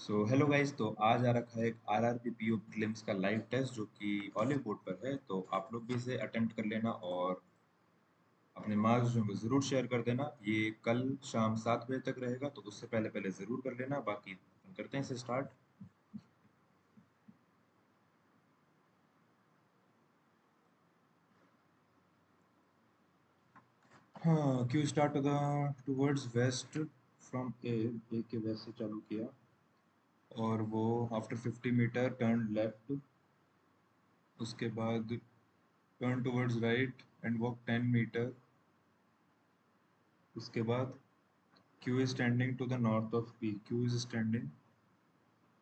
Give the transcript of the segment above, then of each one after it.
So hello guys. तो आज आ रखा है एक आरआरबी पीओ प्रीलिम्स का लाइव टेस्ट जो कि ऑलिव बोर्ड पर है। तो आप लोग भी इसे अटेम्प्ट कर लेना और अपने मार्क्स जो हैं ज़रूर शेयर कर देना। ये कल शाम 7 बजे तक रहेगा, तो उससे पहले पहले ज़रूर कर लेना। बाकी हम करते हैं इसे स्टार्ट। हाँ, Q start towards west from A के वेस्ट से चालू किया और वो आफ्टर 50 मीटर टर्न लेफ्ट। उसके बाद turn towards right and walk 10 metre. उसके बाद Q is standing to the north of P. Q is standing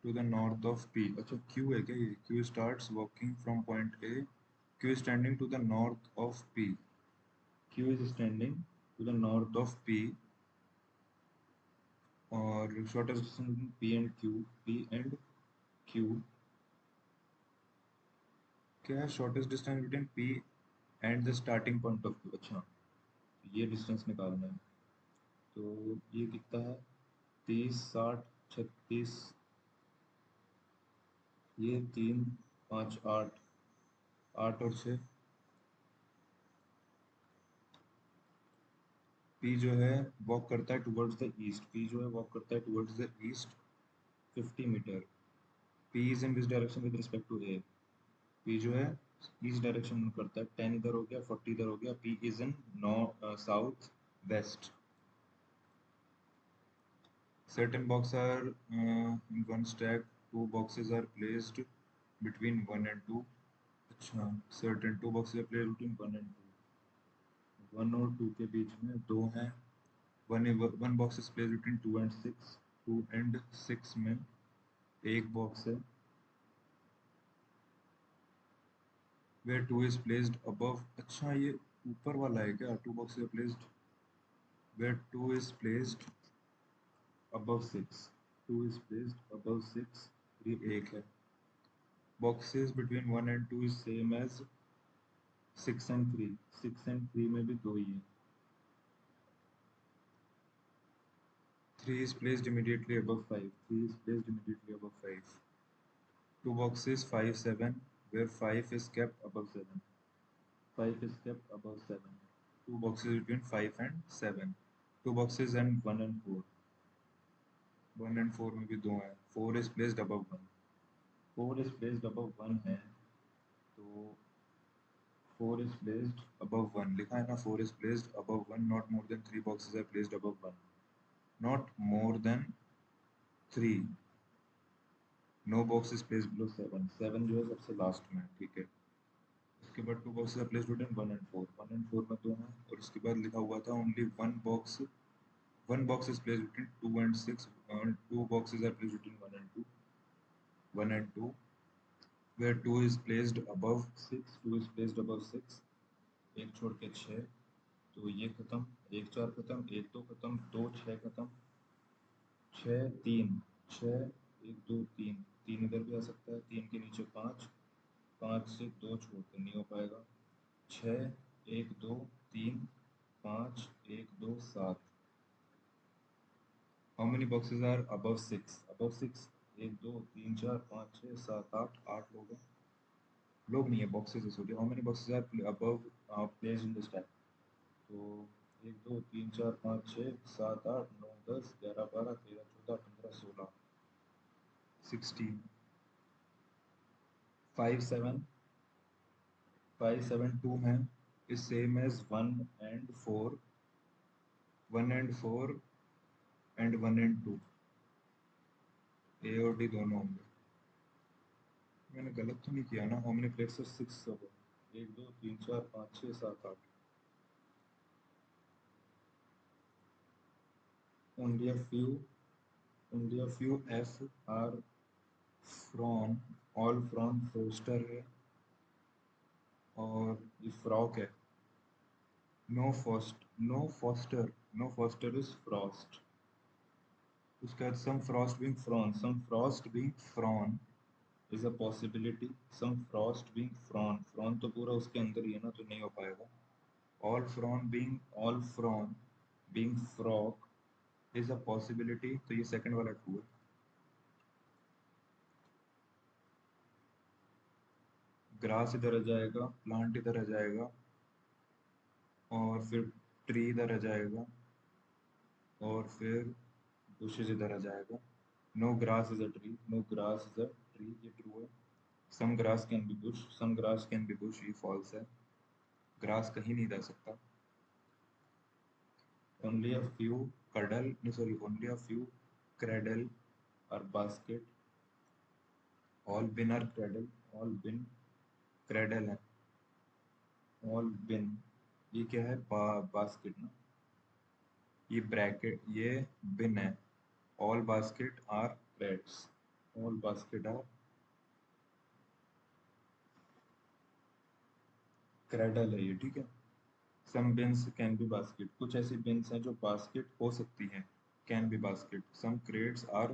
to the north of P. अच्छा, Q है क्या ये? Q starts walking from point A. Q is standing to the north of P. Q is standing to the north of P और shortest distance between P and Q. P and Q क्या है? shortest distance between P and the starting point of Q. अच्छा, ये distance निकालना है। तो ये कितना है? 30, 60, 36। ये 3, 5, 8, 8 और 6। पी जो है वॉक करता है टुवर्ड्स द ईस्ट। पी जो है वॉक करता है towards the east 50 metre. P is in which direction with respect to A? P जो है ईस्ट डायरेक्शन में करता है। 10 इधर हो गया, 40 इधर हो गया। P is in south west. Certain boxes are in one stack. Two boxes are placed between 1 and 2. अच्छा, certain two boxes are placed between 1 and 2। 1 और 2 के बीच में दो हैं। One box is place between 2 and 6। 2 and 6 में एक box है। Where 2 is placed above. अच्छा, ये ऊपर वाला है क्या? 2 box placed where 2 is placed above 6। 2 is placed above 6। ये एक है। Boxes between 1 and 2 is same as 6 and 3। 6 and 3 में भी दो ही है। 3 is placed immediately above 5। 3 is placed immediately above 5। Two boxes 5, 7, where 5 is kept above 7। 5 is kept above 7। Two boxes between 5 and 7। Two boxes and 1 and 4। 1 and 4 में भी दो हैं। 4 is placed above 1। 4 is placed above 1 है, तो 4 is placed above 1 लिखा है ना। 4 is placed above 1। Not more than 3 boxes are placed above 1। Not more than 3। No box is placed below 7। 7 जो है सबसे लास्ट में, ठीक है। उसके बाद two boxes are placed between 1 and 4। 1 and 4 में दो हैं और उसके बाद लिखा हुआ था only one box is placed between 2 and 6। Two boxes are placed between 1 and 2। 1 and 2 where 2 is placed above 6। 2 is placed above 6। एक छोड़ के 6, तो ये खत्म। एक 4 खत्म, एक 2 खत्म, 2 6 खत्म। 6 3, 6 1 2 3। 3 इधर भी आ सकता है। 3 के नीचे 5। 5 से 2 छोड़ के नहीं हो पाएगा। 6 1 2 3 5 1 2 7। How many boxes are above 6? Above 6 1 2 3 4 5 6 7 8। 8 लोग हैं। लोग नहीं है, बॉक्सेस है। Sorry, how many boxes are above placed in the stack? तो 1 2 3 4 5 6 7 8 9 10 11 12 13 14 15 16 16। 5 7 5 7 2 में is same as 1 and 4। 1 and 4 and 1 and 2 ए और डी दोनों होंगे। मैंने गलत तो नहीं किया ना? हाउ मेनी प्लेट्स आर 6 अब? 1 2 3 4 5 6 7 8। only a few only a few F are from all from Froster है और ये फ्रॉक है। No foster is frost. उसके बाद some frost being frown is a possibility। some frost being frown तो पूरा उसके अंदर ही है ना, तो नहीं हो पाएगा। all from being frog is a possibility, तो ये सेकंड वाला ट्रू है। ग्रास इधर आ जाएगा, प्लांट इधर आ जाएगा, और फिर ट्री इधर आ जाएगा, और फिर बुशेज इधर आ जाएगा। No grass is a tree, no grass is a tree, ये ट्रू है। Some grass can be bush, some grass can be bush, ये फॉल्स है। ग्रास कहीं नहीं जा सकता। Only a few cuddle, sorry, only a few cradle और basket, all bin are cradle, all bin cradle है, ऑल बिन ये क्या है, बास्केट ना, ये ब्रैकेट, ये बिन है। All basket are creds, all basket are cradle है ये, ठीक है। Some bins can be basket, कुछ ऐसी बिन्स हैं जो बास्केट हो सकती हैं, can be basket. Some creds are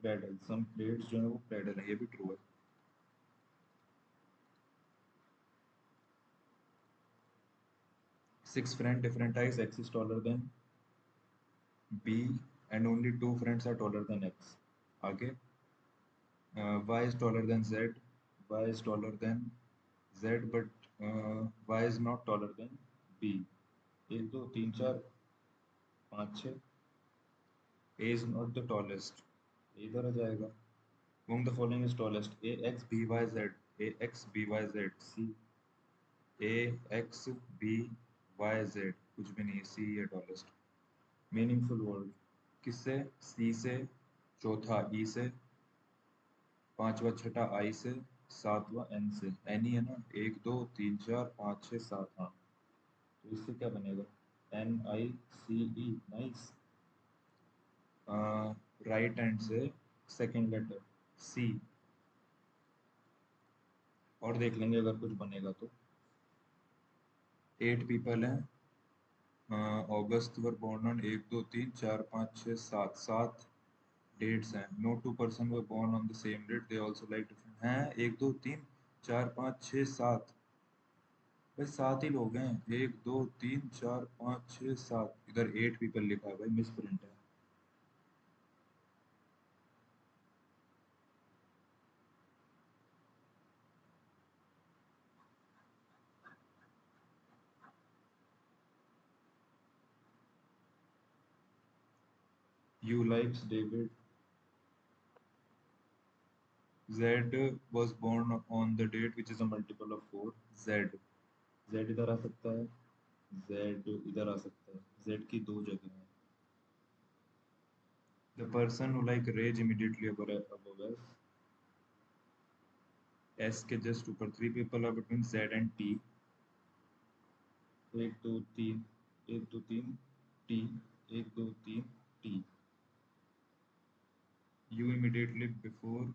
cradle, some creds जो है वो क्रेडल है, ये भी ट्रू है। Six friend different eyes, X is taller than B and only two friends are taller than X. आगे Y is taller than Z, Y is taller than Z, but Y is not taller than B. एक दो तीन चार पाँच छः, A is not the tallest, A इधर आ जाएगा। Whom the following is tallest? A X B Y Z, A X B Y Z, C A X B Y Z, कुछ भी नहीं, C है tallest। मीनिंगफुल वर्ड किससे? सी से, चौथा ई से, पांचवा छठा आई से, सातवां एन से। एन ही है ना, एक दो तीन चार पाँच छः सात, हाँ। तो इससे क्या बनेगा? एन आई सी ई, नाइस। राइट हैंड से सेकंड लेटर सी, और देख लेंगे अगर कुछ बनेगा तो। 8 पीपल हैं, ऑगस्ट वर बोर्न ऑन, एक दो तीन चार पाँच छः सात, सात डेट्स हैं। No two person were born on the same date, they also like different हैं। एक दो तीन चार पाँच छः सात, भाई सात ही लोग हैं। एक दो तीन चार पाँच छः सात, इधर 8 पीपल लिखा है भाई, मिस प्रिंट है। You likes David, Z was born on the date which is a multiple of 4, Z, Z इधर आ सकता है, जेड इधर आ सकता है, जेड की दो जगह है। The person who like Rage immediately above S के जस्ट ऊपर 3 people are between Z and T. एक दो तीन, एक दो तीन टी, एक दो तीन T. You immediately before,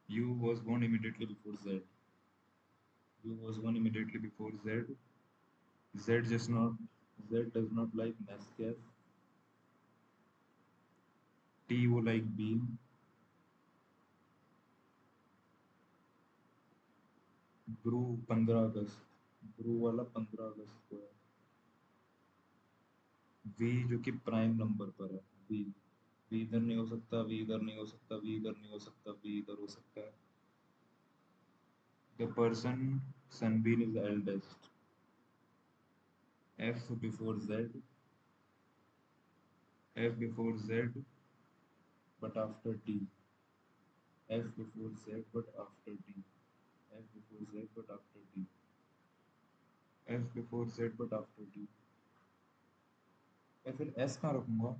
you was born immediately before Z, you was born immediately before Z, Z just not, Z does not like Nescafe, T वो like bean, ब्रू 15 अगस्त, ब्रू वाला 15 अगस्त को है। वी जो कि prime number पर है, we, we इधर नहीं हो सकता, वी इधर नहीं हो सकता, वी इधर नहीं हो सकता, वी इधर हो सकता है। The person sunbeam is eldest, F before Z, F before Z but after D, F before Z but after D, F before Z but after D, F before Z but after D। या फिर S कहाँ रखूंगा?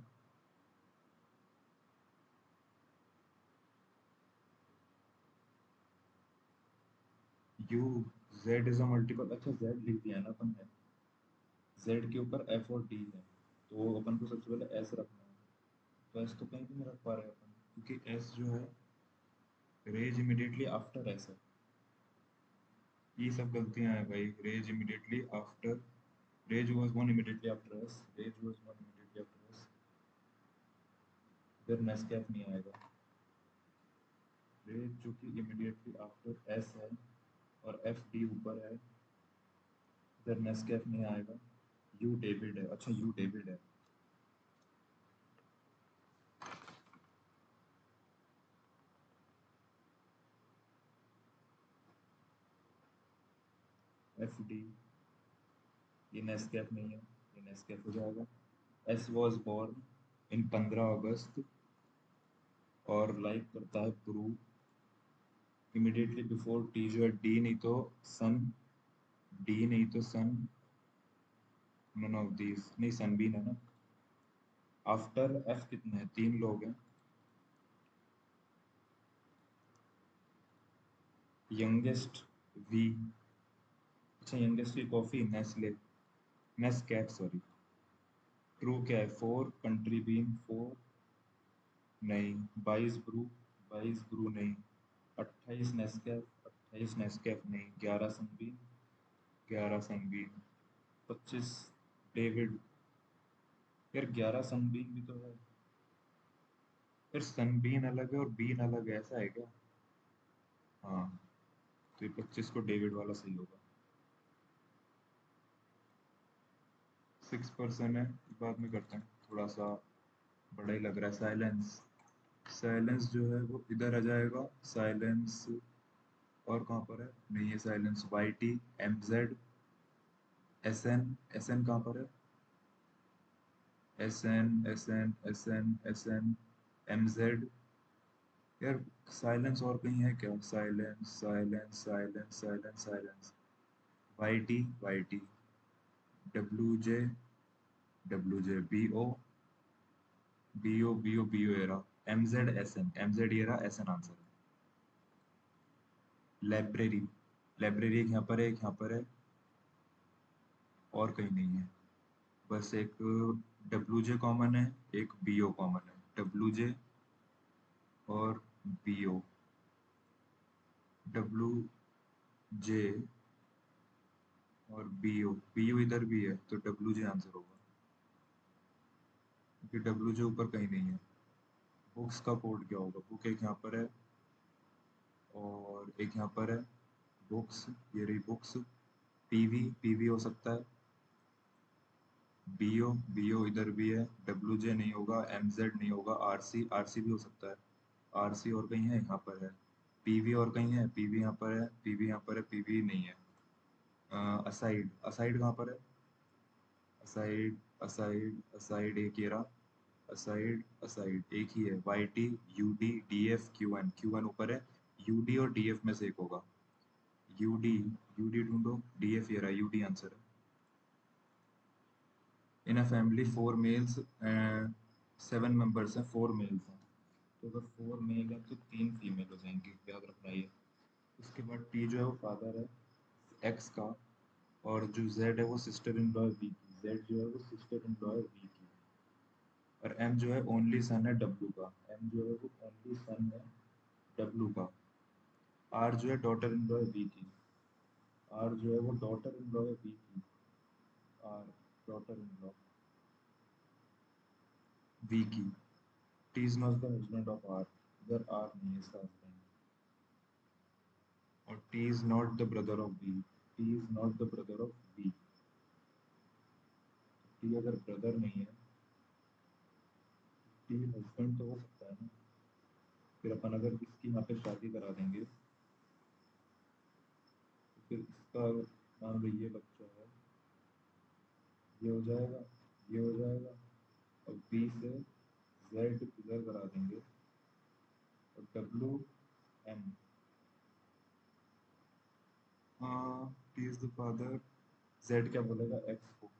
U, Z is a multiple, अच्छा Z लिख दिया ना अपन ने, Z के ऊपर F और D है, तो अपन को सबसे पहले S रखना है। तो S तो कहीं भी नहीं रख पा रहे अपन, क्योंकि S जो है रेज इमीडिएटली आफ्टर S है। ये सब गलतियां हैं भाई। Rage immediately after, Rage was born immediately after S, Rage was born immediately after S, फिर नेस्कैफ नहीं आएगा। रेज जो कि इमीडिएटली आफ्टर एस है और एफ डी ऊपर है, फिर नेस्कैफ नहीं आएगा। यू डेविड है, अच्छा यू डेविड है। एफ डी, ये नेस्कैफ नहीं है, ये नेस्कैफ हो जाएगा। एस वॉज बॉर्न इन 15 अगस्त, और लाइक करता है ब्रू इमिडिएटली बिफोर। टी जो है डी नहीं तो सन, डी नहीं तो सन, नन ऑफ दीज, नहीं सनबीन है ना। आफ्टर एफ कितने हैं, 3 लोग हैं। यंगेस्ट वी, अच्छा यंगेस्ट की coffee Nestle, Nescafé sorry. True क्या है, 4 कंट्री बीन 4 नहीं, 22 ब्रू, 22 ब्रू नहीं, 28 नेस्कैफ, 28 नेस्कैफ नहीं, 11 सनबीन, 11 सनबीन, 25 डेविड। यार 11 सनबीन भी तो है, फिर सनबीन अलग है और बीन अलग है, ऐसा है क्या? हाँ, तो ये 25 को डेविड वाला सही होगा। 6% है, बाद में करते हैं, थोड़ा सा बड़ा ही लग रहा है। साइलेंस, साइलेंस जो है वो इधर आ जाएगा, साइलेंस। और कहाँ पर है, नहीं है silence. Y T, M Z, S N, S N कहाँ पर है, S N, S N, S N, S N, M Z. यार साइलेंस और कहीं है क्या, silence, silence, silence, silence, silence. Y T, Y T, W J, W J, B O, B O, B O, B O एरा, M Z, S N, M Z एरा, S N answer है। Library, library एक यहाँ पर है, एक यहाँ पर है, और कहीं नहीं है। बस एक डब्ल्यू जे कॉमन है, एक बी ओ कॉमन है, डब्ल्यू जे और बी ओ। डब्ल्यू जे और बी ओ, बी ओ इधर भी है तो डब्ल्यू जे आंसर होगा, क्योंकि डब्ल्यू जे ऊपर कहीं नहीं है। बुक्स का कोड क्या होगा, बुक एक यहाँ पर है और एक यहाँ पर है, बुक्स, ये रही बुक्स। पीवी, पीवी हो सकता है, बीओ, बीओ इधर भी है, डब्ल्यू जे नहीं होगा, एम जेड नहीं होगा, आरसी, आरसी भी हो सकता है, आरसी और कहीं है, यहाँ पर है। पीवी और कहीं है, पीवी यहाँ पर है, पीवी यहाँ पर है, पीवी नहीं है। असाइड, असाइड कहाँ पर है, असाइड, असाइड, असाइड एक ये रहा, असाइड, असाइड एक ही है। Y T, U D, D F, Q N, Q N ऊपर है, यू डी और डी एफ में से एक होगा। यू डी, यू डी ढूंढो, डी एफ ये रहा, यू डी आंसर है। In a family 4 males, 7 members हैं, 4 मेल्स हैं, तो अगर 4 मेल हैं तो 3 फीमेल हो जाएंगी, याद रखना ये। उसके बाद टी जो है वो फादर है एक्स का, और जो जेड है वो सिस्टर इन लॉ है वी की, जेड जो है वो सिस्टर इन लॉ है वी की। और एम जो है ओनली सन है डब्लू का, एम जो है वो ओनली सन है डब्लू का। आर जो है डॉटर इन लॉ है वी की, आर जो है वो डॉटर इन लॉ है वी की, R daughter in law V की। T is not the husband of R, इधर आर नहीं है इसका हस्बैंड। और T is not the brother of B, T is not the brother of B. T अगर brother नहीं है, टी हस्बैंड तो हो सकता है ना। फिर अपन अगर इसकी यहाँ पे शादी करा देंगे तो फिर इसका, मान लो ये बच्चा है, ये हो जाएगा, ये हो जाएगा, और बी से जेड इधर करा देंगे, और डब्ल्यू एम। हाँ, T is the father, Z क्या बोलेगा एक्स को,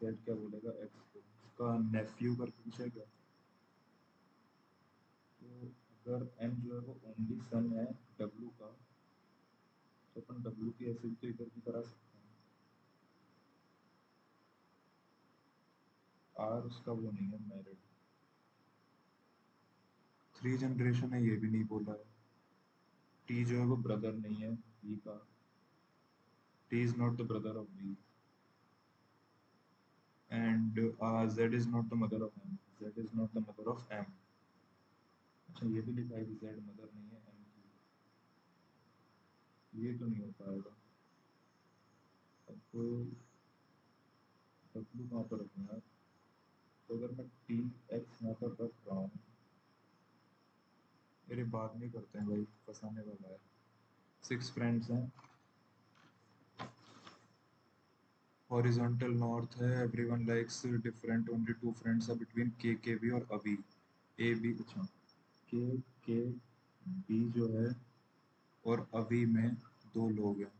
जेड क्या बोलेगा एक्स को, उसका नेफ्यू करके कुछ है क्या। तो अगर एम जो है वो ओनली सन है डब्ल्यू का, तो अपन डब्ल्यू की एसिड तो इधर भी करा सकते हैं। आर उसका वो नहीं है मैरिड। 3 जनरेशन है, ये भी नहीं बोला है। टी जो है वो ब्रदर नहीं है बी का, T is not the brother of B, and Z is not the mother of M, Z is not the mother of M. अच्छा ये भी लिखा है कि जेड मदर नहीं है एम की, ये तो नहीं हो पाएगा। अब डब्ल्यू कहाँ पर रखूँ यार, तो अगर मैं टी एक्स यहाँ पर रख रहा हूँ, मेरे बाद में करते हैं भाई, फंसाने वाला है। 6 फ्रेंड्स हैं, हॉरिजॉन्टल नॉर्थ है, everyone likes different, only two friends are between K B और अभी। ए बी, अच्छा, के बी जो है और अभी में दो लोग हैं।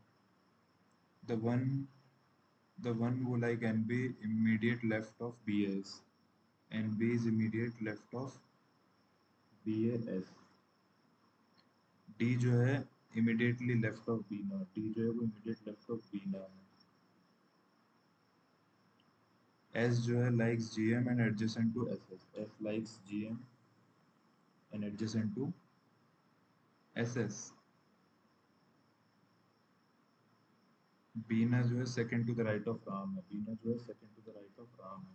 The one who like NB immediate left of BS. NB is immediate left of BAS. D जो है immediately left of Bina, D जो है वो immediate left of बीना है। S जो है likes GM and adjacent to SS. S likes GM and adjacent to SS. बीना जो है second to the right of Ram है, बीना जो है second to the right of Ram है।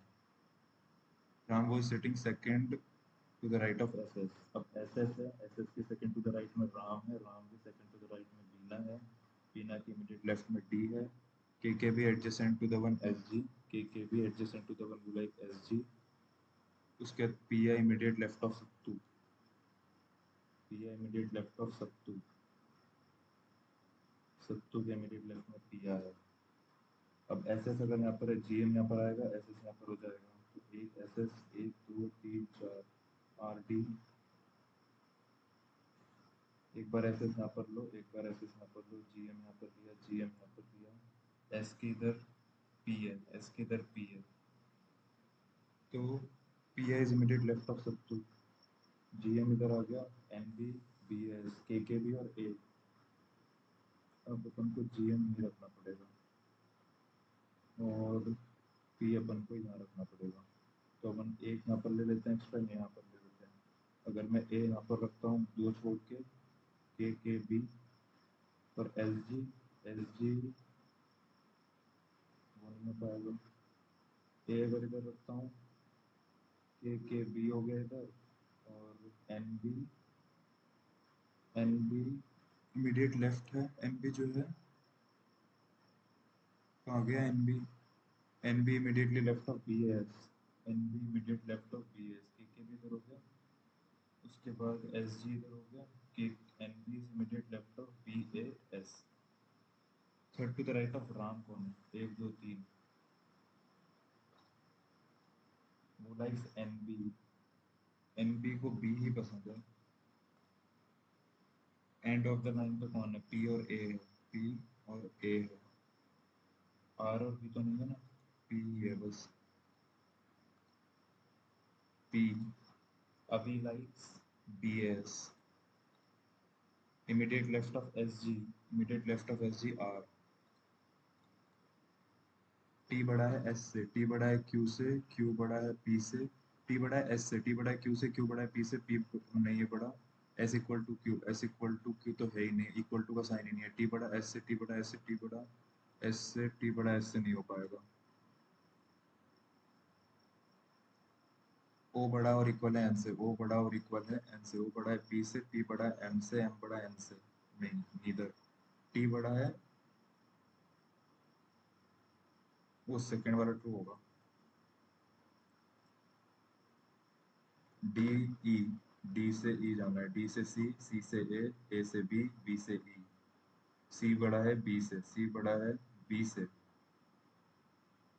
Ram was sitting second to the right of SS. अब SS है, SS के second to the right में राम है, राम के second to the right में बीना है, बीना के immediate left में D है, KK भी adjacent to the one SG, KK भी adjacent to the one who like SG, उसके बाद PI immediate left of sattu, PI immediate left of सत्तू, सत्तू के immediate left में PI है। अब SS अगर यहाँ पर है, GM यहाँ पर आएगा, SS यहाँ पर हो जाएगा, तो एक SS, 1 2 3 4 RD, एक बार ऐसे यहाँ पर लो, एक बार ऐसे यहाँ पर लो, GM यहाँ पर लिया, GM यहाँ पर लिया, S की इधर P है, S की इधर P है, तो PI is immediate left of sattu, GM इधर आ गया, NB BS KKB और A। अब अपन को GM नहीं रखना पड़ेगा और P अपन को यहाँ रखना पड़ेगा, तो अपन एक यहाँ पर ले लेते हैं एक्स्ट्रा, यहाँ पर ले लेते हैं। अगर मैं A यहाँ पर रखता हूँ, दो छोड़ के KKB और LG वो नहीं हो पाएगा। ए अगर इधर रखता हूँ, के बी हो गया इधर, और एन बी इमीडिएट लेफ्ट है, एन बी जो है कहाँ गया, N B immediately left of B S, N B immediate left of B S, K B इधर हो गया, उसके बाद एस जी इधर हो गया, K N B is immediate left of B A S. Third to the right of Ram कौन है, 1 2 3, वो लाइक्स एन बी को बी ही पसंद है। एंड ऑफ द लाइन पे कौन है, पी और ए है, पी और ए है, आर और बी तो नहीं है ना, पी है बस, पी। अभी likes B S, immediate left of S G, immediate left of S G R. T बड़ा है एस से, टी बड़ा है क्यू से, क्यू बड़ा है पी से, टी बड़ा है एस से, टी बड़ा है क्यू से, क्यू बड़ा है पी से, पी नहीं है बड़ा, S equal to Q, S equal to Q तो है ही नहीं, इक्वल टू का साइन ही नहीं है, टी बड़ा एस से, टी बड़ा एस से, टी बड़ा एस से, टी बड़ा एस से नहीं हो पाएगा। ओ बड़ा और इक्वल है एन से, ओ बड़ा और इक्वल है एन से, ओ बड़ा है पी से, पी बड़ा है एम से, एम बड़ा है एन से, नहीं नीदर। टी बड़ा है, वो सेकंड वाला ट्रू होगा। डी ई, डी से ई जाना है, डी से सी से ए से बी से ई। सी बड़ा है बी से, सी बड़ा है बी से,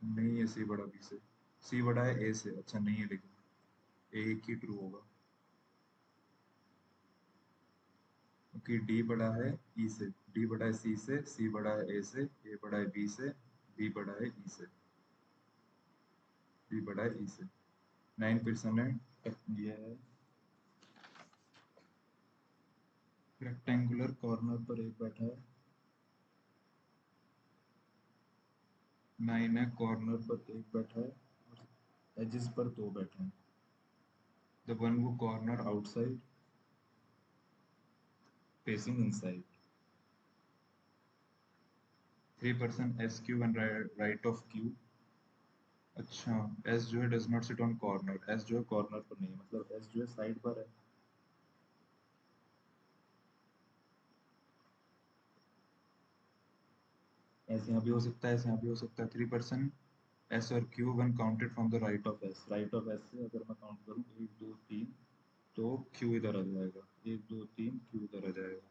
नहीं है सी बड़ा बी से, सी बड़ा है ए से, अच्छा नहीं है लेकिन ए एक ही ट्रू होगा, क्योंकि डी बड़ा है ई से, डी बड़ा है सी बड़ा है ए बड़ा है बी से, बी बड़ा है ई से, बी बड़ा है ई से। 9% है, ये है रेक्टेंगुलर कॉर्नर पर एक बैठा है, 9 है कॉर्नर पर एक बैठा है और एजेस पर दो बैठे हैं। द वन वो corner outside facing inside, 3% S Q and right of Q. अच्छा, एस जो है does not sit on corner, S जो है कॉर्नर पर नहीं है, मतलब एस जो है साइड पर है। ऐसे यहाँ भी हो सकता है, ऐसे यहाँ भी हो सकता है। 3% एस और Q one counted from the right of S, right of S से अगर मैं काउंट करूँ 1 2 3, तो क्यू इधर आ जाएगा, 1 2 3 क्यू इधर आ जाएगा।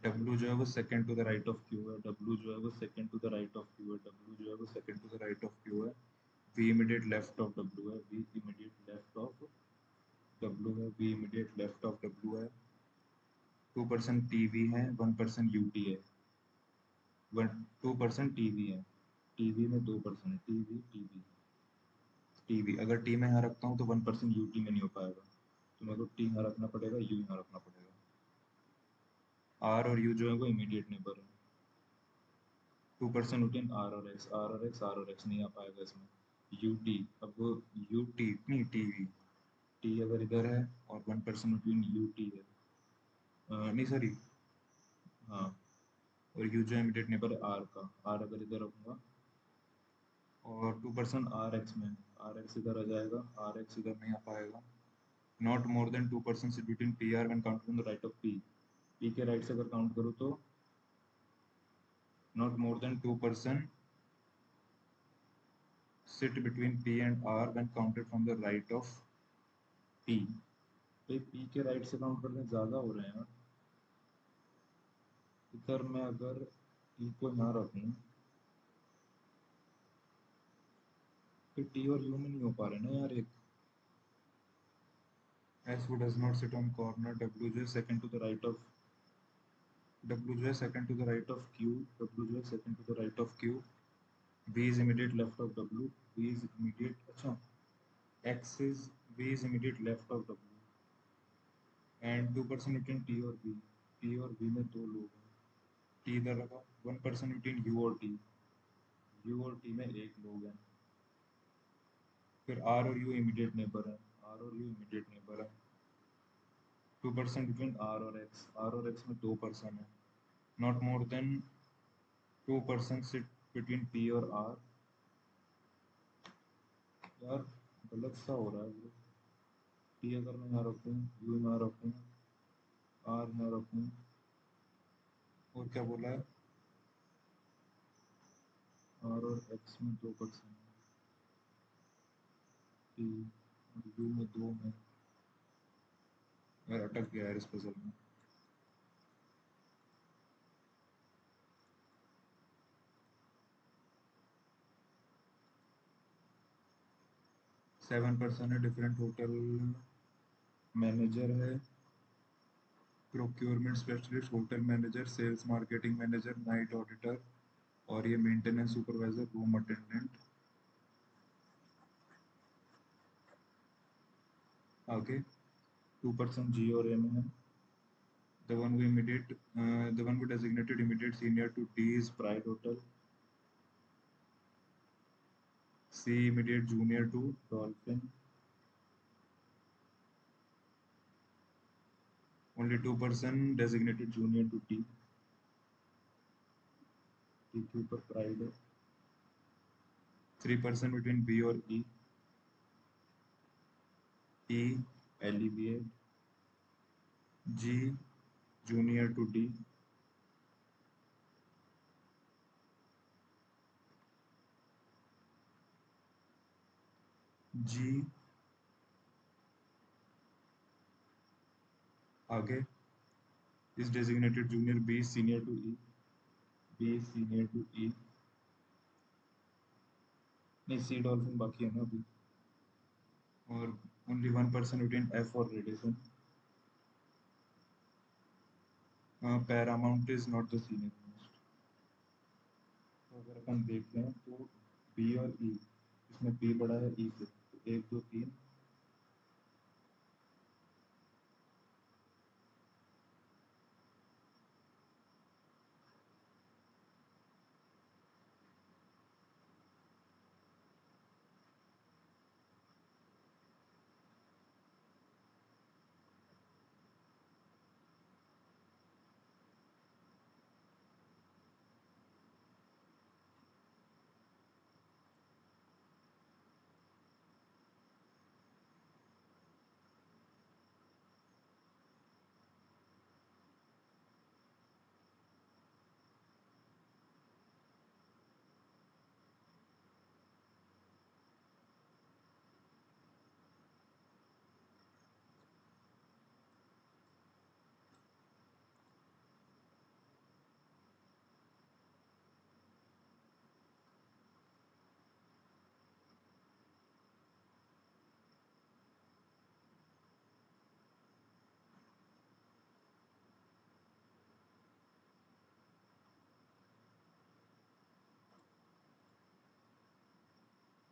W जो है वो second to the right of Q है, W जो है वो second to the right of Q है, W जो है वो second to the right of Q है, V immediate left of W है, V immediate left of W है, V immediate left of W है, 2% TV है, 1% UT है, 2% TV है, TV में 2% TV TV TV अगर T में यहाँ रखता हूँ तो 1% UT में नहीं हो पाएगा, तो मेरे को T यहाँ रखना पड़ेगा, U यहाँ रखना पड़ेगा। R और U जो है वो इमीडिएट नेबर है, 2% रूटीन R और X, R और X, R और X नहीं आ पाएगा इसमें। UT, अब UT नहीं TV, T अगर इधर है और 1% रूटीन UT है, नहीं सॉरी, हाँ, और U जो इमीडिएट नेबर है R का, R अगर इधर रखूँगा और 2% RX में, RX इधर आ जाएगा, RX इधर नहीं आ पाएगा। Not more than 2% sit between PR when counted on the right of P, P के राइट से अगर काउंट करूँ तो not more than 2% sit between P and R when counted from the right of P। भाई P के right से count करने ज़्यादा हो रहे हैं यार, इधर मैं अगर P को यहाँ रखूँ तो T और U में नहीं हो पा रहे ना यार। एक S who does not sit on corner, W जो है second to the right of W जो है second to the right of Q, W जो है second to the right of Q, V is immediate left of W, V is immediate, अच्छा, X is V is immediate left of W and 2% between T और V, T और V में दो लोग हैं, T इधर रखा, 1% between U और T, U और T में एक लोग हैं, फिर R और U इमीडिएट नेबर है, R और U इमीडिएट नेबर है, 2% between R और X, R और X में 2% है, not more than 2% sit between P और R। यार गलत सा हो रहा है ये, T अगर मैं यहाँ रखूँ, U यहाँ रखूँ, R यहाँ रखूँ, और क्या बोला है, R और X में 2% है, T और U में 2 है, यार अटक गया यार इस पजल में। सेवन पर्सन है, डिफरेंट होटल मैनेजर है, procurement specialist, hotel manager, sales marketing manager, night auditor, और ये मेंटेनेंस सुपरवाइजर, रूम अटेंडेंट। आगे 2% G और M है, the one who immediate the one who designated immediate senior to D is Pride Hotel, C immediate junior to Dolphin, only 2% designated junior to T, T के ऊपर Pride है, 3% between B और E, E alleviate, G junior to D, G आगे is designated junior, B is senior to E, B is senior to E, नहीं C dolphin बाकी है ना अभी, और ओनली 1% between F और Radisson, Paramount is not the senior most. तो अगर अपन देख लें तो B और E, इसमें B बड़ा है E से, तो 1 2 3,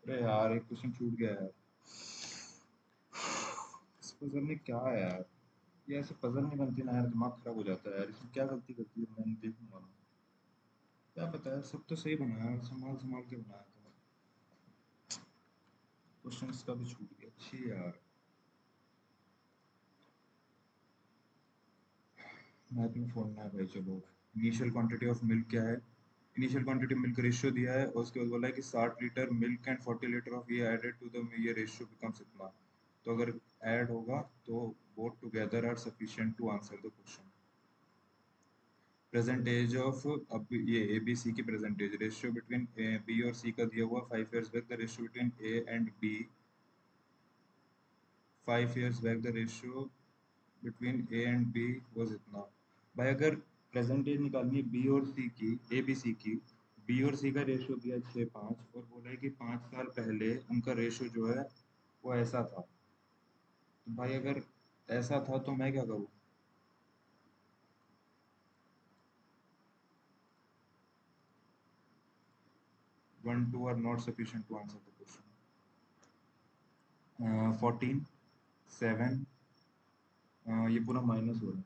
अरे यार एक क्वेश्चन छूट गया यार। इस पजल में क्या है यार? ये ऐसे पजल नहीं बनती ना यार, दिमाग खराब हो जाता है यार। इसमें क्या गलती करती है मैंने देखूंगा ना। क्या पता है, सब तो सही बनाया है, संभाल संभाल के बनाया था। क्वेश्चन इसका भी छूट गया, अच्छी यार। मैथ में फोड़ना है भाई, चलो। इनिशियल क्वांटिटी ऑफ मिल्क क्या है? इनिशियल क्वांटिटी मिल्क रेशियो दिया है और उसके बाद बोला है कि 60 litre milk and 40 litre of ये एडेड टू द ये रेशियो बिकम्स इतना। तो अगर ऐड होगा तो both together are sufficient to answer the question. Percentage of, अब ये ए बी सी की प्रेजेंटेज रेशियो बिटवीन बी और सी का दिया हुआ 5 years back the ratio between A and B. 5 years back the ratio between A and B was इतना। भाई अगर प्रेजेंटेज निकालनी है बी और सी की, ए बी सी की, बी और सी का रेशियो दिया 6:5 और बोला है कि 5 साल पहले उनका रेशियो जो है वो ऐसा था। तो भाई अगर ऐसा था तो मैं क्या करूँ? 1 2 are not sufficient to answer the question. 14, 7, ये पूरा माइनस हो रहा है।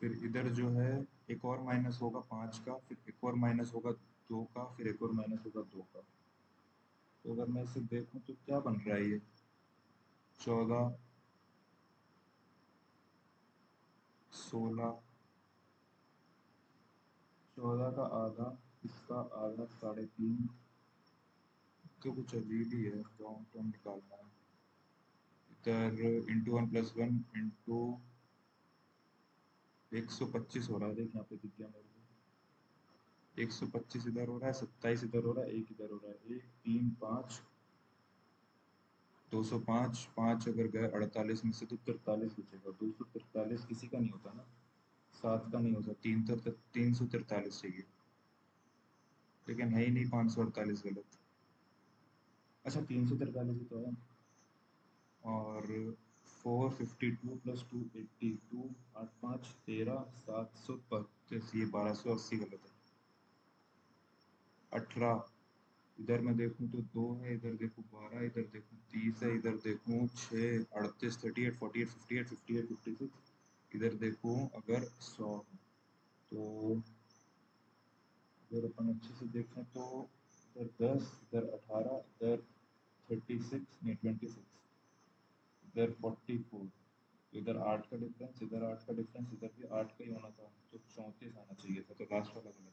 फिर इधर जो है एक और माइनस होगा 5 का, फिर एक और माइनस होगा 2 का, फिर एक और माइनस होगा 2 का। तो अगर मैं इसे देखूं तो क्या बन रहा है ये? 14, 16, 14 का आधा, इसका आधा 3.5। तो कुछ अजीब ही है, राउंड टर्म निकालना है। इधर इंटू 1+1 इंटू 125 हो रहा है, देख यहाँ पे दिख गया मेरे को। 125 इधर हो रहा है, 27 इधर हो रहा है, एक इधर हो रहा है, 1 3 5, 205, 5 अगर गए 48 में से तो 43 बचेगा। 243 किसी का नहीं होता ना, 7 का नहीं होता, 343 चाहिए। लेकिन है ही नहीं 548, गलत। अच्छा 343 ही तो है। और 452 + 282, 8 5 13 732, ये 1280 गलत है। 18, इधर मैं देखूँ तो 2 है, इधर देखूँ 12, इधर देखूँ 30 है, इधर देखूँ 6, 38, 38, 48, 58, 58, 56, इधर देखूँ अगर 100 है। तो अगर अपन अच्छे से देखें तो इधर 10, इधर 18, इधर 36, नहीं 26, इधर 44, इधर 8 का डिफरेंस, इधर 8 का डिफरेंस, इधर भी 8 का ही होना था, तो 34 आना चाहिए था, तो लास्ट वाला गलत है।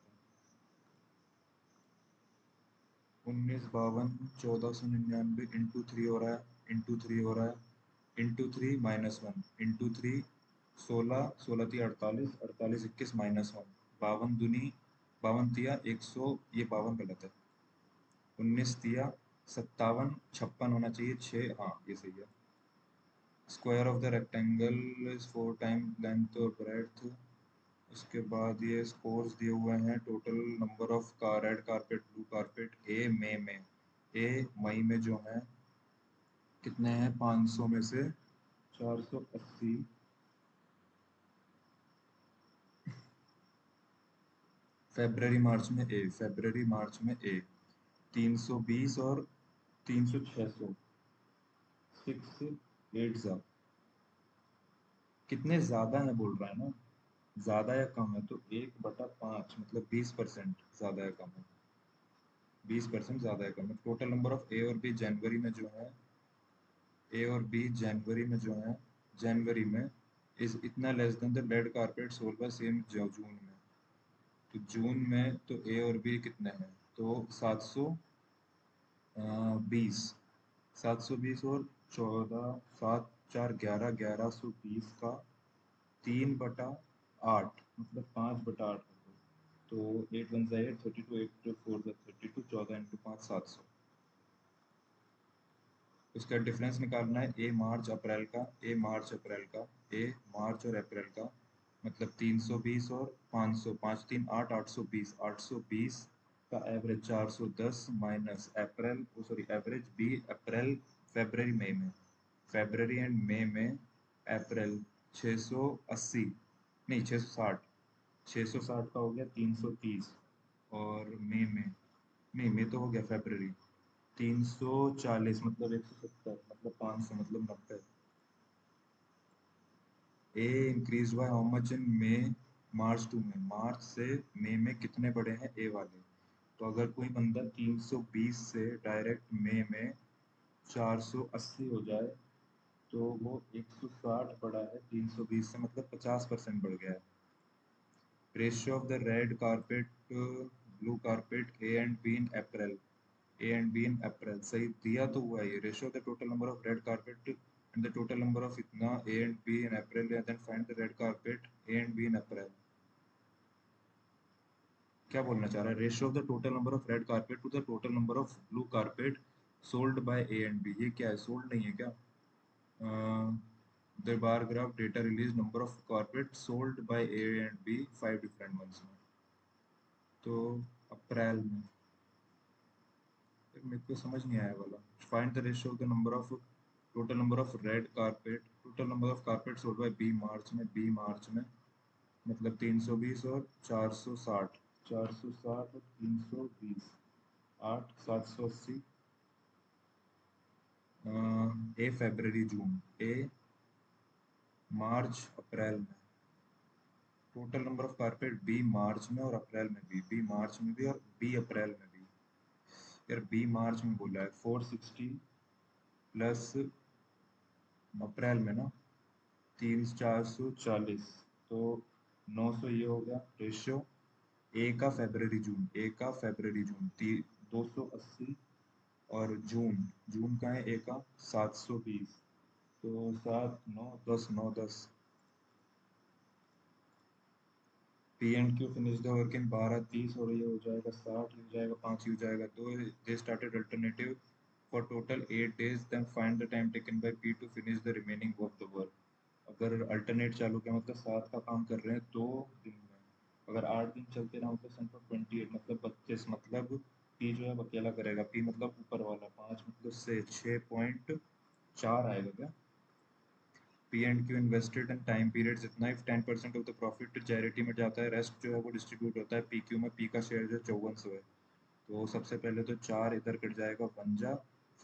1952 1499 इंटू 3 हो रहा है, इंटू 3 हो रहा है, इंटू 3 -1 इंटू 3, 16, 16 थी 48, 48 21 -1, 52 दूनी 52 तिया 100, ये 52 गलत है। 19 तिया 57, 56 होना चाहिए, 6, हाँ ये सही है। Square of the rectangle is 4 time length और ब्रेड्थ। उसके बाद ये स्कोर्स दिए हुए हैं, total number of red carpet blue carpet A May में। ए मई में जो है कितने हैं? 500 में से 480। फेब्रवरी मार्च में ए 320 और 300 600, 6 8 कितने ज्यादा है बोल रहा है ना, ज्यादा या कम है, तो 1/5 मतलब 20% ज्यादा या कम है। 20% ज्यादा या कम है। टोटल नंबर ऑफ ए और बी जनवरी में जो है, ए और बी जनवरी में जो है, जनवरी में इज इतना less than the red carpet sold by same June में। तो जून में तो ए और बी कितने हैं? तो 720, 720 और 14, 7 4 11, 1120 का 3/8 मतलब 5/8 कर दो। तो 8 1 8, 32, 8 4 32, 14 इंटू 5 700। उसका डिफरेंस निकालना है, ए मार्च अप्रैल का, ए मार्च अप्रैल का, ए मार्च और अप्रैल का, मतलब 320 और 500, 5 3 8, 820, 820 का एवरेज 410 माइनस अप्रैल, सॉरी एवरेज बी अप्रैल, फरवरी मई में, फरवरी एंड मई में, अप्रैल 680, नहीं 660, 660 का हो गया 330, और मई में, नहीं मई तो हो गया फरवरी, 340 मतलब 170 मतलब 500 मतलब 90। A increase by how much in May March to में, मार्च से मई में कितने बढ़े हैं ए वाले। तो अगर कोई बंदा 320 से डायरेक्ट मई में 480 हो जाए तो वो 160 बढ़ा है 320 से, मतलब 50% बढ़ गया है। Ratio of the red carpet blue carpet A and B in April, A and B in April सही दिया तो हुआ है ये। Ratio of the total number of red carpet and the total number of इतना A and B in April and then find the red carpet A and B in April. क्या बोलना चाह रहा है? Ratio of the total number of red carpet to the total number of blue carpet sold by A and B. ये क्या है, sold नहीं है क्या? The bar graph data release number of carpet sold by A and B 5 different months में। तो अप्रैल में, मेरे को समझ नहीं आया वाला। Find the ratio of the number of total number of red carpet total number of carpet sold by B March में, बी मार्च में मतलब 320 और 460, 460 और 320, 8 780, ए फरवरी जून, ए मार्च अप्रैल में। Total number of carpet B March में और अप्रैल में भी, बी मार्च में भी और बी अप्रैल में भी। यार बी मार्च में बोला है 460 प्लस अप्रैल में ना 440, तो 900 ये हो गया रेशियो। ए का फरवरी जून, ए का फरवरी जून 280 और जून, जून का है ए का 720, तो 7 9 10 9 10। P and Q finish the work in 12:30 और ये हो जाएगा 60, हो जाएगा 5 ही हो जाएगा 2। They started alternative for total 8 days, then find the time taken by P to finish the remaining of the work. अगर अल्टरनेट चालू किया मतलब 7 का काम कर रहे हैं 2 दिन में। अगर 8 दिन चलते रहा मतलब सन पर 28 मतलब 32, मतलब पी जो है अब अकेला करेगा। पी मतलब ऊपर वाला 5 मतलब से 6.4 आएगा क्या? P and Q invested in time period जितना ही 10% ऑफ द प्रॉफिट चैरिटी में जाता है, रेस्ट जो है वो डिस्ट्रीब्यूट होता है पी क्यू में। पी का शेयर जो 5400 है, तो सबसे पहले तो 4 इधर कट जाएगा, 1 जा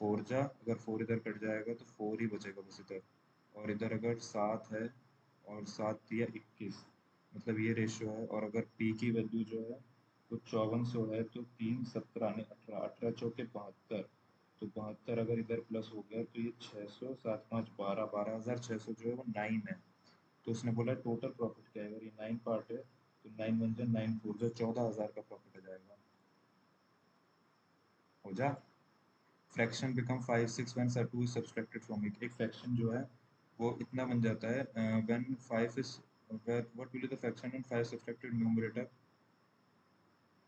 4 जा, अगर 4 इधर कट जाएगा तो 4 ही बचेगा बस इधर। और इधर अगर 7 है और 7 दिया 21, मतलब ये रेशियो है। और अगर पी की वैल्यू जो है वो 5400 है तो 3 17 नहीं 18, 18 चौके 72, तो 72 अगर इधर प्लस हो गया तो ये 600, 7 5 12, 12,600 जो है वो 9 है। तो उसने बोला टोटल प्रॉफिट क्या है, अगर ये 9 पार्ट है तो 9 1 जा 9 4 जा 14,000 का प्रॉफिट आ जाएगा। हो जा। Fraction become 5 6 when 2 is subtracted from it. एक फ्रैक्शन जो है वो इतना बन जाता है when 5 is, what will be the fraction when 5 subtracted numerator,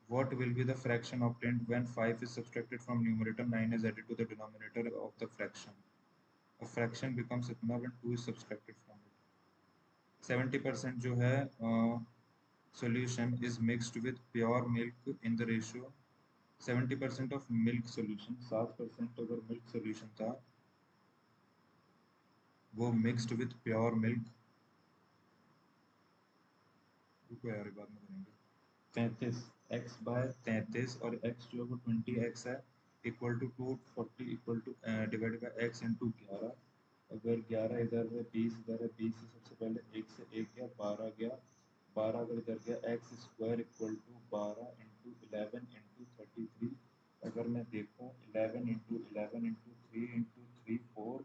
what will be the fraction obtained when 5 is subtracted from numerator, 9 is added to the denominator of the fraction. A fraction becomes इतना when 2 is subtracted from it. 70% जो है solution is mixed with pure milk in the ratio 70% of milk solution, 7% अगर milk solution था वो mixed with pure milk, रुको यार बाद में करेंगे। 33 x बाय 33 और x जो है वो 20x है, equal to 240 equal to divide by x into 11। अगर 11 इधर है 20 इधर है, 20 से सबसे पहले 1 से 1 गया 12 गया, 12 अगर इधर गया x square equal to 12 into 11 into 33। अगर मैं देखूँ 11 इंटू 11 इंटू 3 इंटू 3 4,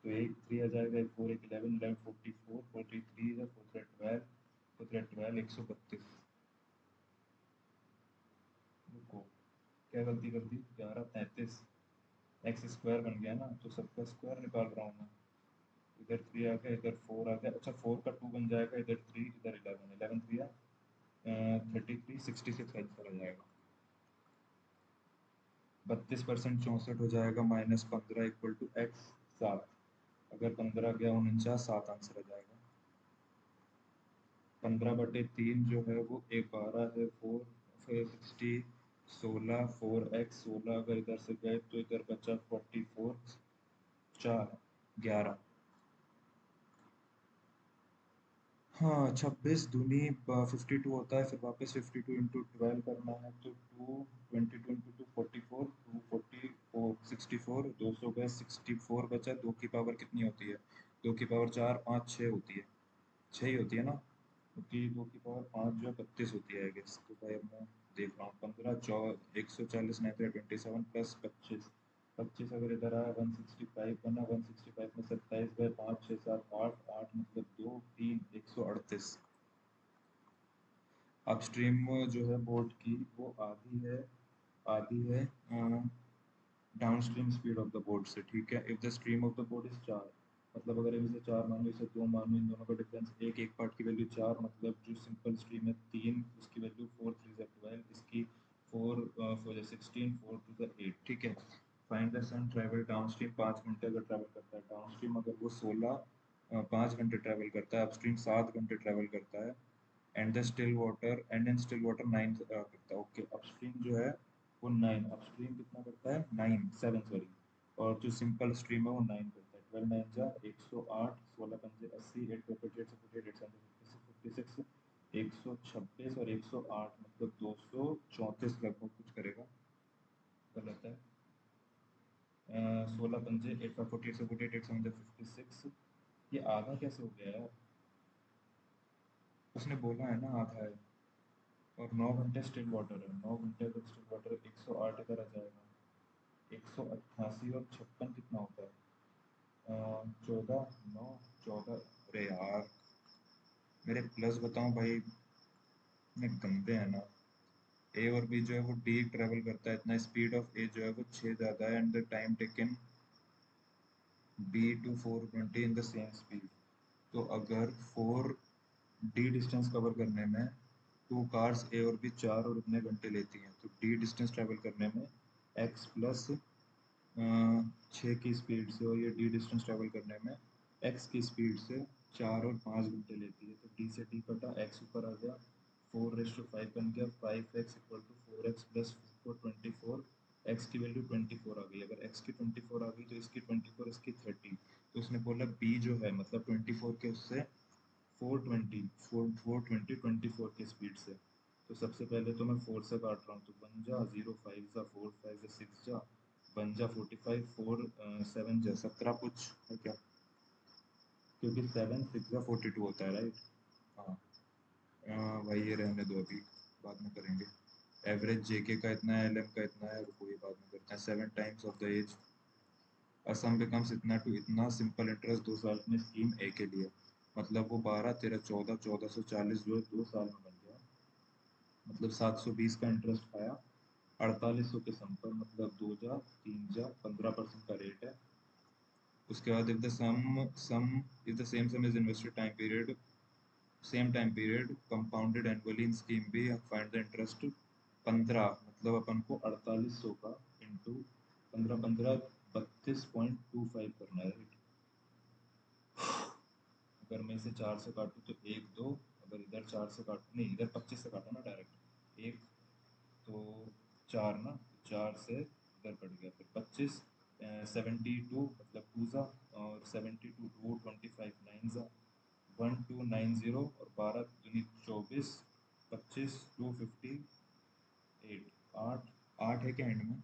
तो एक 3 आ जाएगा, एक 4 एक 11 11 44 43 इधर 4 12 4 12 132। रुको, क्या गलती कर दी, 11 33 एक्स स्क्वायर बन गया ना, तो सबका स्क्वायर निकाल रहा हूँ मैं। इधर 3 आ गया इधर 4 आ गया, अच्छा 4 का 2 बन जाएगा, इधर 3 इधर 11 11 3 33 66 आंसर आ जाएगा। 32% 64 हो जाएगा, माइनस 15 इक्वल टू एक्स 7। अगर 15 गया 49 7 आंसर आ जाएगा। 15/3 जो है वो एक 12 है, 4 फिर 60 16 4x 16 अगर इधर से गए तो इधर बचा 44 4 11। हाँ 26 दूनी 52 होता है, फिर वापस 52 इंटू 12 करना है तो 2 22 इंटू 2 44, 244 64, 200 गए 64 बचा, 2 की पावर कितनी होती है? 2 की पावर 4 5 6 होती है, 6 ही होती है ना, क्योंकि 2 की पावर 5 जो है 32 होती है आई गेस। तो भाई अब मैं देख रहा हूँ 15 चौ 140 नहीं 27 प्लस 25, 25 अगर इधर आया 165 बना, 165 में 27 गए 5 6 7 8 8 मतलब 2 3 138। अपस्ट्रीम जो है बोट की वो आधी है downstream speed of the boat से, ठीक है। If the stream of the boat is 4, मतलब अगर इसे 4 मानो इसे 2 मानो, इन दोनों का डिफरेंस एक पार्ट की वैल्यू 4, मतलब जो सिंपल स्ट्रीम है 3, उसकी वैल्यू 4 3 12, इसकी 4 4 16 4 टू द 8, ठीक है। Find the sun travel downstream 5 घंटे अगर ट्रैवल करता है, डाउनस्ट्रीम अगर वो 5 घंटे ट्रैवल करता है, अपस्ट्रीम 7 घंटे ट्रैवल करता है, एंड इन स्टिल वाटर 9 करता है। ओके, अपस्ट्रीम जो है वो 9, अपस्ट्रीम कितना करता है 9 7 सॉरी, और जो सिंपल स्ट्रीम है वो 9 करता है। 12 9 जा 108, 16 पंजे 80, 8 4 8 48 56, 126 और 108 मतलब 234 लगभग कुछ करेगा। गलत है। 16 पंजे 8 5 48 से 48 8 7 56, ये आधा कैसे हो गया यार? उसने बोला है ना आधा है, और 9 घंटे स्टिल वाटर है, 9 घंटे अगर स्टिल वाटर 108 इधर आ जाएगा, 188 और 56 कितना होता है? 14 9 14, अरे यार मेरे प्लस बताऊं भाई, इतने गंदे हैं ना। ए और बी जो है वो डी ट्रेवल करता है इतना, स्पीड ऑफ ए जो है वो 6 ज़्यादा है, and the time taken B to 420 in the same speed. तो अगर 4 डी डिस्टेंस कवर करने में टू कार्स ए और बी 4 और उतने घंटे लेती हैं, तो डी डिस्टेंस ट्रैवल करने में एक्स प्लस 6 की स्पीड से, और ये डी डिस्टेंस ट्रैवल करने में एक्स की स्पीड से 4 और 5 घंटे लेती है। तो डी से डी कटा, एक्स ऊपर आ गया, 4:5 बन गया, 5x equal to 4x plus 4 24, x की वैल्यू 24 आ गई। अगर एक्स की 24 आ गई तो इसकी 24 इसकी 30, तो उसने बोला बी जो है मतलब 24 के उससे 420 की स्पीड से। तो सबसे पहले तो मैं 4 से काट रहा हूँ, तो 1 जा 0 5 जा 4 5 जा 6 जा 1 जा 45 4 7 जा 17 कुछ है क्या, क्योंकि 7 6 जा 42 होता है राइट। हाँ भाई ये रहने दो अभी, बाद में करेंगे। एवरेज जेके का इतना है, एलएम का इतना है, रुको ये बाद में करते हैं। 7 टाइम्स ऑफ द एज असम बिकम्स इतना टू इतना, सिंपल इंटरेस्ट 2 साल में स्कीम ए के लिए, मतलब वो 12 13 14 1440 जो है 2 साल में बन गया, मतलब 720 का इंटरेस्ट आया 4800 के सम पर, मतलब 2 जा 3 जा 15% का रेट है। उसके बाद if the sum if the same sum is invested same time period compounded annually in scheme B, find the interest 15, मतलब अपन को 4800 का इंटू 15 15 32.25 करना है राइट। अगर मैं इसे 4 से काटूँ तो 1 2, अगर इधर 4 से काटूँ नहीं इधर 25 से काटो ना डायरेक्ट, 1 तो 4 ना, 4 से इधर कट गया, फिर 25 72 मतलब 2 ज़ा, और 72 2 25 9 ज़ा 1290, और 12 दूनी 24, 25 258, 8 8 है क्या एंड में,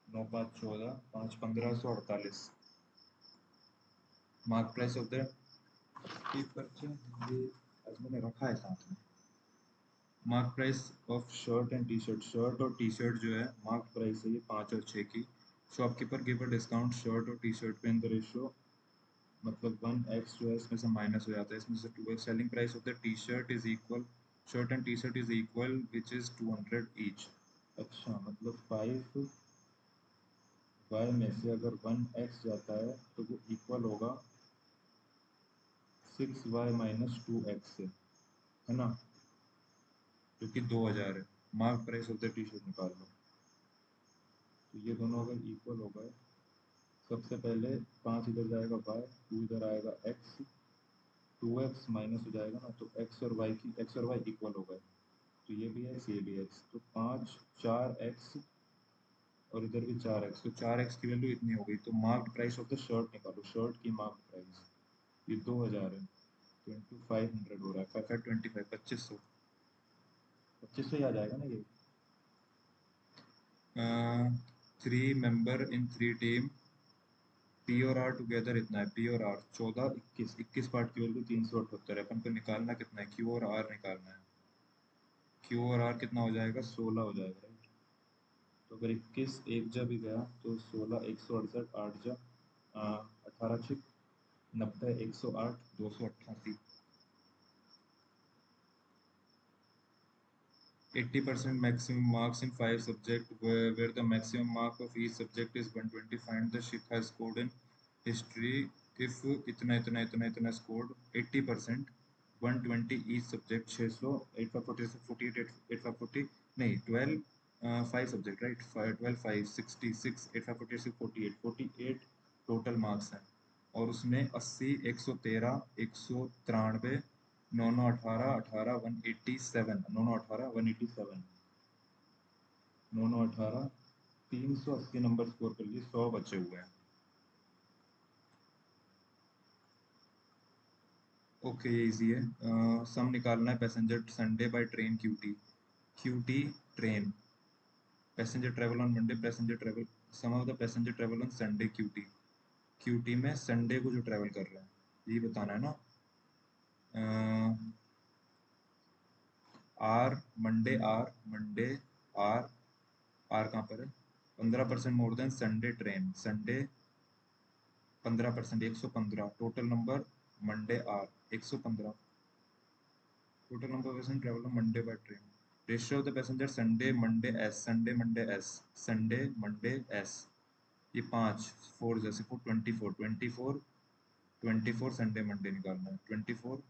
9 5 14 5 1548। Mark price of the paper, ये आज मैंने रखा है साथ में। Mark price of shirt and T shirt, shirt और टी शर्ट जो है मार्क प्राइस है ये 5 और 6 की। Shopkeeper give a discount shirt और टी शर्ट पे इन द रेशियो, मतलब 1x जो है इसमें से माइनस हो जाता है, इसमें से 2x। Selling price of the T shirt is equal, shirt and T shirt is equal which is 200 each. अच्छा मतलब 5y में से अगर 1x जाता है तो वो इक्वल होगा 6y माइनस 2x से, है ना, जो कि 2000 है। Mark price of the T shirt निकाल लो। तो ये दोनों अगर इक्वल हो गए, सबसे पहले 5 इधर जाएगा y, 2 इधर आएगा x, 2x माइनस हो जाएगा ना, तो x और y इक्वल हो गए, तो ये भी x ये भी x, तो 5 4x और इधर भी 4x, तो 4x की वैल्यू इतनी हो गई। तो mark price of the shirt निकालो, शर्ट की मार्क प्राइस ये 2000 है, 500 हो रहा है, 525, 2500, 2500 ही आ जाएगा ना ये। 3 मेंबर इन 3 टीम, पी और आर टुगेदर इतना है, पी और आर 14, 21 पार्ट की वैल्यू 378 है। अपन को निकालना कितना है, क्यू और आर निकालना है। क्यू और आर कितना हो जाएगा, 16 हो जाएगा, राइट। तो अगर 21 एक जा भी गया तो 16, 168, 8 जा 18 छिक 90, 108, 288। 80% maximum marks in 5 subjects, where the maximum mark of each subject is 120. Find the Shikha scored in history if इतना इतना इतना इतना scored 80%, 120 each subject, 600, 8 5 40 48, 8 5 40 नहीं 12, 5 subject right, 12 5 66, 8 5 46 48, 48 टोटल मार्क्स हैं। और उसमें 80, 113, 193, 9 18 18 187, 9 18 187, 9 18 380 नंबर स्कोर कर लिए, 100 बचे हुए हैं। ओके ये इजी है। सम निकालना है, passenger Sunday by train QT, QT train, passenger travel on Monday, passenger travel, sum of the passenger travel on Sunday QT, QT में संडे को जो ट्रेवल कर रहे हैं ये बताना है ना। R Monday, R Monday, R R कहाँ पर है, 15% more than Sunday train, Sunday 15%, 115 total number, Monday R 115 total number passenger travel Monday by train, ratio of the passenger Sunday Monday S, Sunday Monday S, Sunday Monday S, ये 5 4 जैसे 4 24 24 24 Sunday Monday निकालना है, 24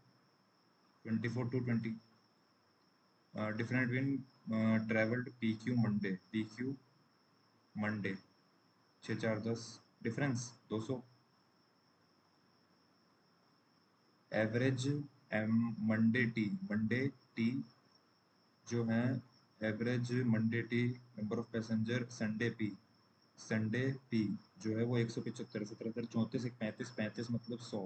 24 to 20, different between travelled P Q Monday, P Q Monday 6 4 10, difference 200, average M Monday T, Monday T जो है, average Monday T number of passenger Sunday P, Sunday P जो है वो 175, 77 34 35 35 मतलब 100,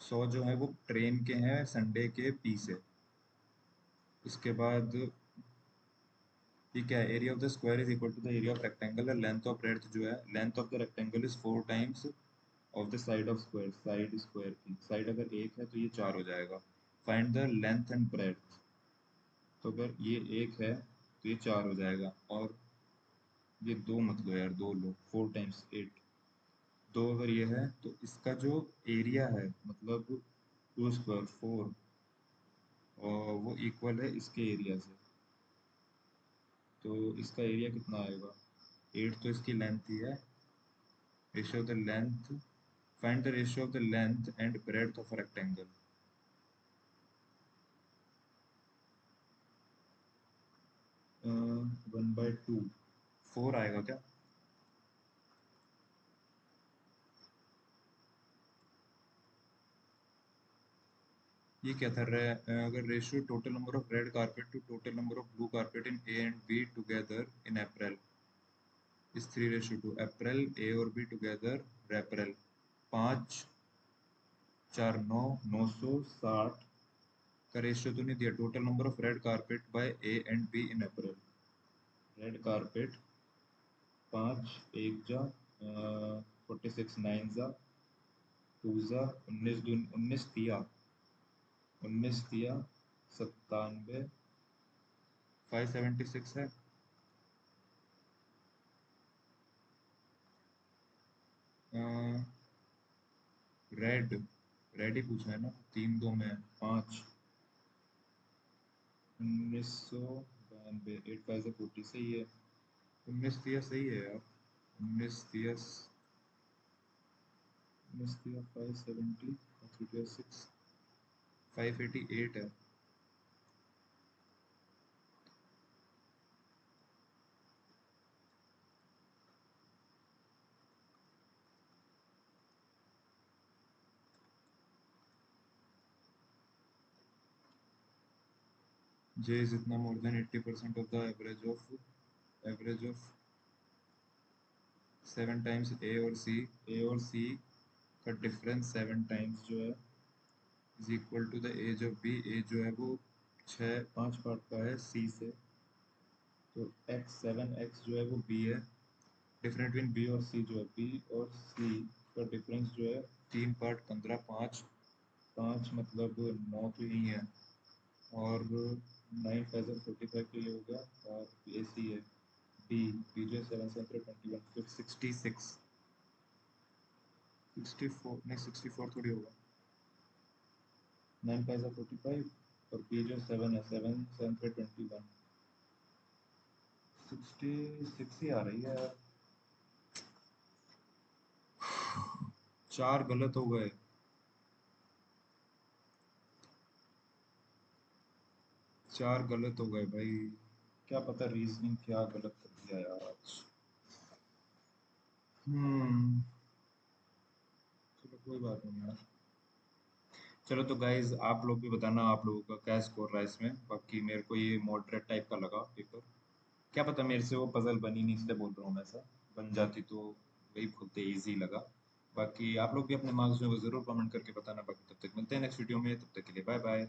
100 जो है वो ट्रेन के हैं संडे के पी से। उसके बाद ये क्या है, area of the square is equal to the area of rectangle, length of breadth जो है, length of the rectangle is 4 times of the side of square, side square की साइड अगर एक है तो ये 4 हो जाएगा। Find the length and breadth, तो अगर ये एक है तो ये 4 हो जाएगा, और ये 2 मत लो यार, 2 लो, 4 टाइम्स 8, 2 अगर ये है तो इसका जो एरिया है मतलब 2 स्क्वायर 4, और वो इक्वल है इसके एरिया से, तो इसका एरिया कितना आएगा, 8 तो इसकी लेंथ ही है, ratio of the length, find the ratio of the length and breadth of rectangle, 1/2, 4 आएगा क्या, ये क्या था अगर ratio total number of red carpet to total number of blue carpet in A and B together in April is 3:2, April A और B together अप्रैल, 5 4 9 960 का ratio तो नहीं दिया, total number of red carpet by A and B in April, red carpet 5 1 जा 46 9 जा 2 जा 19 19 दिया, 19 दिया 97, 576 है। रेड, रेड ही पूछा है ना, 3 2 में 5, 1992, 8 5 40 सही है, 19 दिया सही है यार, 19 दिया, 19 दिया 570, 3 दिया 6, 588 है। J is इतना more than 80% of the average of 7 times A और C, A और C का डिफरेंस 7 टाइम्स जो है is equal to the age of B. Age जो है वो 5 पार्ट का है सी से, तो एक्स 7x जो है वो बी है। डिफरेंट बिटवीन बी और सी जो है, बी और सी का डिफरेंस जो है 3 पार्ट 15, 5 5 मतलब 9 तो यही है, और 9 5 45 के लिए हो गया, और ए सी है बी। बी जो है 7 7 21, फिर 66 64 नहीं 64 थोड़ी होगा, 9 5 45, और बी जो 7 है, 7 7 21, 66 ही आ रही है यार। 4 गलत हो गए। चार गलत हो गए भाई, क्या पता रीजनिंग क्या गलत कर दिया यार आज। हम्म। चलो कोई बात नहीं यार। चलो तो गाइज आप लोग भी बताना आप लोगों का क्या स्कोर रहा है इसमें। बाकी मेरे को ये मॉडरेट टाइप का लगा पेपर। क्या पता मेरे से वो पजल बनी नहीं, इसलिए बोल रहा हूँ मैं ऐसा। बन जाती तो वही बोलते इजी लगा। बाकी आप लोग भी अपने मार्क्स जो है वो जरूर कमेंट करके बताना। बाकी तब तक मिलते हैं नेक्स्ट वीडियो में, तब तक के लिए बाय बाय।